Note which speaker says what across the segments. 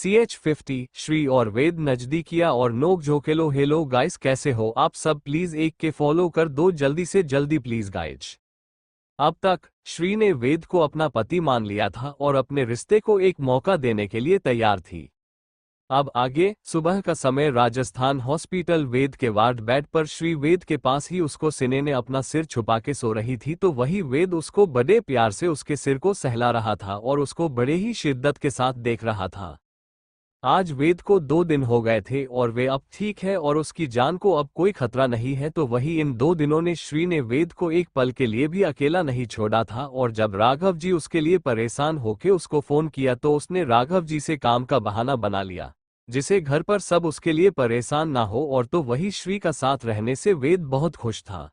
Speaker 1: CH50 Shri और वेद नजदीकिया और नोक झोंकेलो। हेलो गाइस, कैसे हो आप सब? प्लीज एक के फॉलो कर दो जल्दी से जल्दी प्लीज गाइज। अब तक श्री ने वेद को अपना पति मान लिया था और अपने रिश्ते को एक मौका देने के लिए तैयार थी। अब आगे सुबह का समय, राजस्थान हॉस्पिटल। वेद के वार्ड बेड पर श्री वेद के पास ही उसको सिने ने अपना सिर छुपा के सो रही थी, तो वही वेद उसको बड़े प्यार से उसके सिर को सहला रहा था और उसको बड़े ही शिद्दत के साथ देख रहा था। आज वेद को 2 दिन हो गए थे और वे अब ठीक है और उसकी जान को अब कोई खतरा नहीं है। तो वही इन 2 दिनों ने श्री ने वेद को एक पल के लिए भी अकेला नहीं छोड़ा था। और जब राघव जी उसके लिए परेशान होके उसको फोन किया तो उसने राघव जी से काम का बहाना बना लिया, जिसे घर पर सब उसके लिए परेशान ना हो। और तो वही श्री का साथ रहने से वेद बहुत खुश था।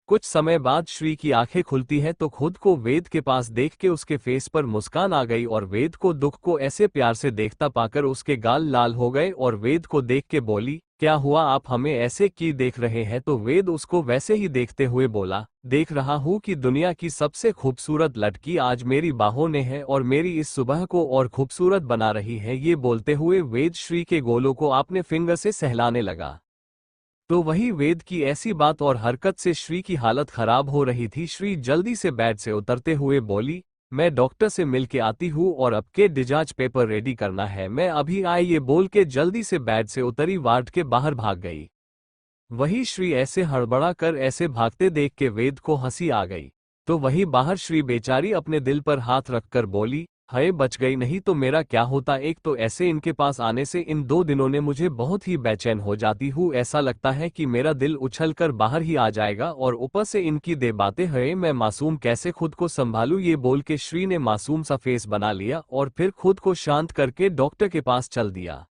Speaker 1: कुछ समय बाद श्री की आंखें खुलती है तो खुद को वेद के पास देख के उसके फेस पर मुस्कान आ गई और वेद को दुख को ऐसे प्यार से देखता पाकर उसके गाल लाल हो गए और वेद को देख के बोली, क्या हुआ, आप हमें ऐसे क्यों देख रहे हैं? तो वेद उसको वैसे ही देखते हुए बोला, देख रहा हूँ कि दुनिया की सबसे खूबसूरत लड़की आज मेरी बाहों में है और मेरी इस सुबह को और खूबसूरत बना रही है। ये बोलते हुए वेद श्री के गोलों को अपने फिंगर से सहलाने लगा। तो वही वेद की ऐसी बात और हरकत से श्री की हालत खराब हो रही थी। श्री जल्दी से बेड से उतरते हुए बोली, मैं डॉक्टर से मिल के आती हूँ और अब के डिस्चार्ज पेपर रेडी करना है, मैं अभी आई। ये बोल के जल्दी से बेड से उतरी, वार्ड के बाहर भाग गई। वही श्री ऐसे हड़बड़ा कर ऐसे भागते देख के वेद को हंसी आ गई। तो वही बाहर श्री बेचारी अपने दिल पर हाथ रखकर बोली, हाय बच गई, नहीं तो मेरा क्या होता। एक तो ऐसे इनके पास आने से इन 2 दिनों ने मुझे बहुत ही बेचैन हो जाती हूँ, ऐसा लगता है कि मेरा दिल उछल कर बाहर ही आ जाएगा और ऊपर से इनकी दे बातें हैं, मैं मासूम कैसे खुद को संभालूं। ये बोल के श्री ने मासूम सा फेस बना लिया और फिर खुद को शांत करके डॉक्टर के पास चल दिया।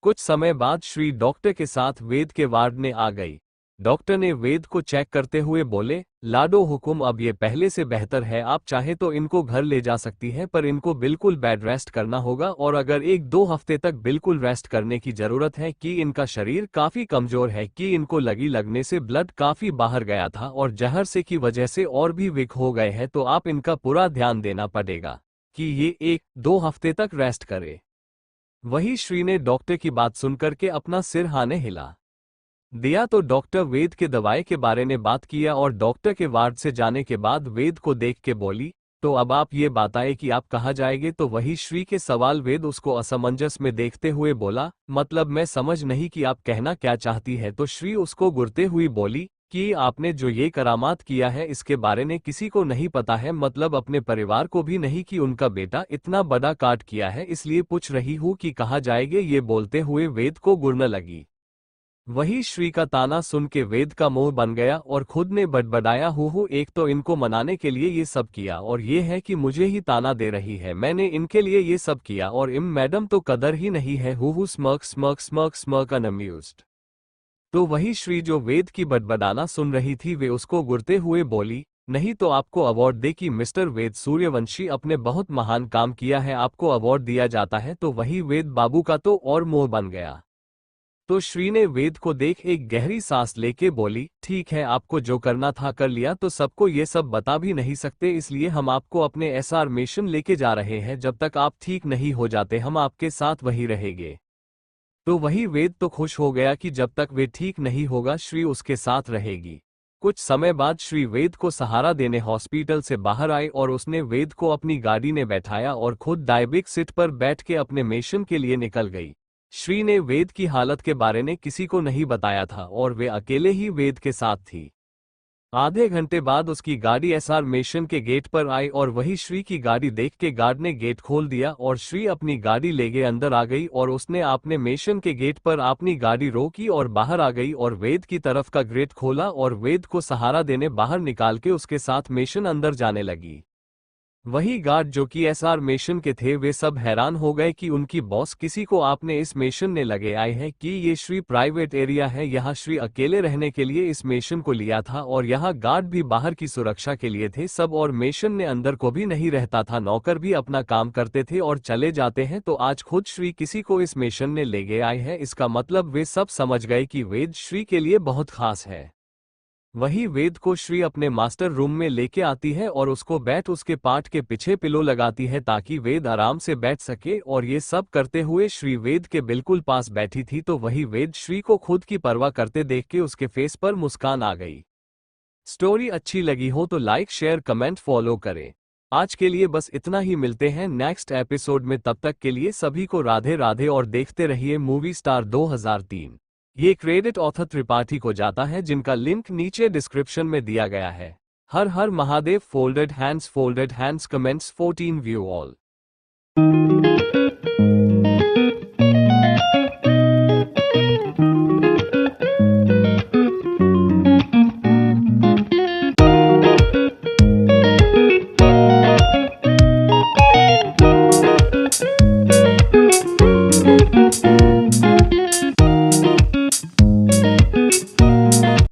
Speaker 1: कुछ समय बाद श्री डॉक्टर के साथ वेद के वार्ड में आ गई। डॉक्टर ने वेद को चेक करते हुए बोले, लाडो हुकुम, अब ये पहले से बेहतर है, आप चाहे तो इनको घर ले जा सकती हैं, पर इनको बिल्कुल बेड रेस्ट करना होगा और अगर 1-2 हफ्ते तक बिल्कुल रेस्ट करने की जरूरत है कि इनका शरीर काफी कमजोर है, कि इनको लगने से ब्लड काफी बाहर गया था और जहर से की वजह से और भी वीक हो गए हैं, तो आप इनका पूरा ध्यान देना पड़ेगा कि ये 1-2 हफ्ते तक रेस्ट करे। वही श्री ने डॉक्टर की बात सुनकर के अपना सिर हाने हिला दिया। तो डॉक्टर वेद के दवाई के बारे में बात किया और डॉक्टर के वार्ड से जाने के बाद वेद को देख के बोली, तो अब आप ये बताएं कि आप कहाँ जाएंगे? तो वही श्री के सवाल वेद उसको असमंजस में देखते हुए बोला, मतलब मैं समझ नहीं कि आप कहना क्या चाहती है। तो श्री उसको गुरते हुई बोली कि आपने जो ये करामात किया है इसके बारे में किसी को नहीं पता है, मतलब अपने परिवार को भी नहीं, कि उनका बेटा इतना बड़ा काट किया है, इसलिए पूछ रही हूँ कि कहाँ जाएंगे। ये बोलते हुए वेद को गुरने लगी। वही श्री का ताना सुन के वेद का मुंह बन गया और खुद ने बड़बड़ाया, हूँ एक तो इनको मनाने के लिए ये सब किया और ये है कि मुझे ही ताना दे रही है, मैंने इनके लिए ये सब किया और इम मैडम तो कदर ही नहीं है। हूँ स्मर्क स्मर्क स्मर्क स्मर्क अनअम्यूज्ड। तो वही श्री जो वेद की बड़बड़ाना सुन रही थी वे उसको गुरते हुए बोली, नहीं तो आपको अवार्ड दे कि मिस्टर वेद सूर्यवंशी आपने बहुत महान काम किया है, आपको अवार्ड दिया जाता है। तो वही वेद बाबू का तो और मुंह बन गया। तो श्री ने वेद को देख एक गहरी सांस लेके बोली, ठीक है, आपको जो करना था कर लिया, तो सबको ये सब बता भी नहीं सकते, इसलिए हम आपको अपने एसआर मिशन लेके जा रहे हैं, जब तक आप ठीक नहीं हो जाते हम आपके साथ वही रहेंगे। तो वही वेद तो खुश हो गया कि जब तक वे ठीक नहीं होगा श्री उसके साथ रहेगी। कुछ समय बाद श्री वेद को सहारा देने हॉस्पिटल से बाहर आई और उसने वेद को अपनी गाड़ी में बैठाया और खुद डायबिक सीट पर बैठ के अपने मिशन के लिए निकल गई। श्री ने वेद की हालत के बारे में किसी को नहीं बताया था और वे अकेले ही वेद के साथ थी। आधे घंटे बाद उसकी गाड़ी एसआर मिशन के गेट पर आई और वही श्री की गाड़ी देख के गार्ड ने गेट खोल दिया और श्री अपनी गाड़ी लेके अंदर आ गई और उसने अपने मिशन के गेट पर अपनी गाड़ी रोकी और बाहर आ गई और वेद की तरफ का गेट खोला और वेद को सहारा देने बाहर निकाल के उसके साथ मिशन अंदर जाने लगी। वही गार्ड जो कि एसआर मिशन के थे वे सब हैरान हो गए कि उनकी बॉस किसी को आपने इस मिशन में लगे आए हैं, कि ये श्री प्राइवेट एरिया है, यहाँ श्री अकेले रहने के लिए इस मिशन को लिया था और यहाँ गार्ड भी बाहर की सुरक्षा के लिए थे सब, और मिशन में अंदर को भी नहीं रहता था, नौकर भी अपना काम करते थे और चले जाते हैं। तो आज खुद श्री किसी को इस मिशन में ले गए आए हैं, इसका मतलब वे सब समझ गए कि वेद श्री के लिए बहुत खास है। वही वेद को श्री अपने मास्टर रूम में लेके आती है और उसको उसके पाट के पीछे पिलो लगाती है ताकि वेद आराम से बैठ सके, और ये सब करते हुए श्री वेद के बिल्कुल पास बैठी थी तो वही वेद श्री को खुद की परवाह करते देख के उसके फेस पर मुस्कान आ गई। स्टोरी अच्छी लगी हो तो लाइक शेयर कमेंट फॉलो करें। आज के लिए बस इतना ही, मिलते हैं नेक्स्ट एपिसोड में, तब तक के लिए सभी को राधे राधे और देखते रहिए मूवी स्टार 2003। ये क्रेडिट ऑथर त्रिपाठी को जाता है जिनका लिंक नीचे डिस्क्रिप्शन में दिया गया है। Har Har Mahadev. Folded hands comments 14 view all.